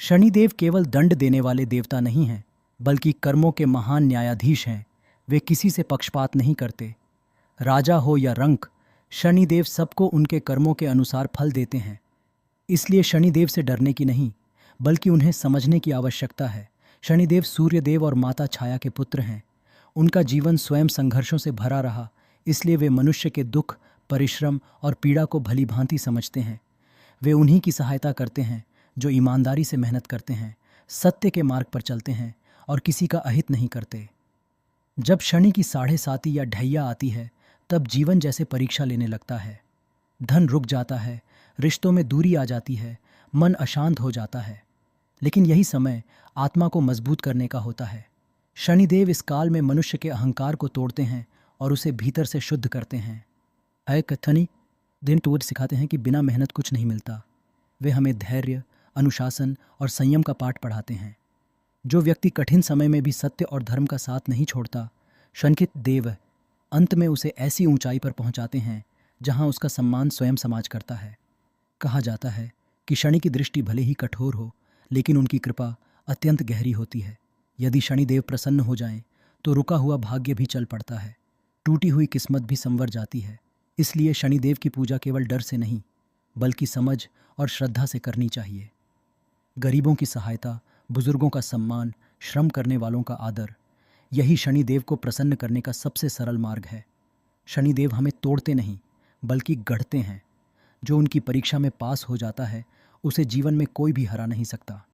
शनिदेव केवल दंड देने वाले देवता नहीं हैं, बल्कि कर्मों के महान न्यायाधीश हैं। वे किसी से पक्षपात नहीं करते। राजा हो या रंक, शनिदेव सबको उनके कर्मों के अनुसार फल देते हैं। इसलिए शनिदेव से डरने की नहीं, बल्कि उन्हें समझने की आवश्यकता है। शनिदेव सूर्यदेव और माता छाया के पुत्र हैं। उनका जीवन स्वयं संघर्षों से भरा रहा, इसलिए वे मनुष्य के दुख, परिश्रम और पीड़ा को भली भांति समझते हैं। वे उन्हीं की सहायता करते हैं जो ईमानदारी से मेहनत करते हैं, सत्य के मार्ग पर चलते हैं और किसी का अहित नहीं करते। जब शनि की 7.5 या ढैया आती है, तब जीवन जैसे परीक्षा लेने लगता है। धन रुक जाता है, रिश्तों में दूरी आ जाती है, मन अशांत हो जाता है। लेकिन यही समय आत्मा को मजबूत करने का होता है। शनिदेव इस काल में मनुष्य के अहंकार को तोड़ते हैं और उसे भीतर से शुद्ध करते हैं। अय कथनी दिन टूर सिखाते हैं कि बिना मेहनत कुछ नहीं मिलता। वे हमें धैर्य, अनुशासन और संयम का पाठ पढ़ाते हैं। जो व्यक्ति कठिन समय में भी सत्य और धर्म का साथ नहीं छोड़ता, शनिकित देव अंत में उसे ऐसी ऊंचाई पर पहुंचाते हैं जहां उसका सम्मान स्वयं समाज करता है। कहा जाता है कि शनि की दृष्टि भले ही कठोर हो, लेकिन उनकी कृपा अत्यंत गहरी होती है। यदि शनिदेव प्रसन्न हो जाएं, तो रुका हुआ भाग्य भी चल पड़ता है, टूटी हुई किस्मत भी संवर जाती है। इसलिए शनिदेव की पूजा केवल डर से नहीं, बल्कि समझ और श्रद्धा से करनी चाहिए। गरीबों की सहायता, बुजुर्गों का सम्मान, श्रम करने वालों का आदर, यही शनिदेव को प्रसन्न करने का सबसे सरल मार्ग है। शनिदेव हमें तोड़ते नहीं, बल्कि गढ़ते हैं। जो उनकी परीक्षा में पास हो जाता है, उसे जीवन में कोई भी हरा नहीं सकता।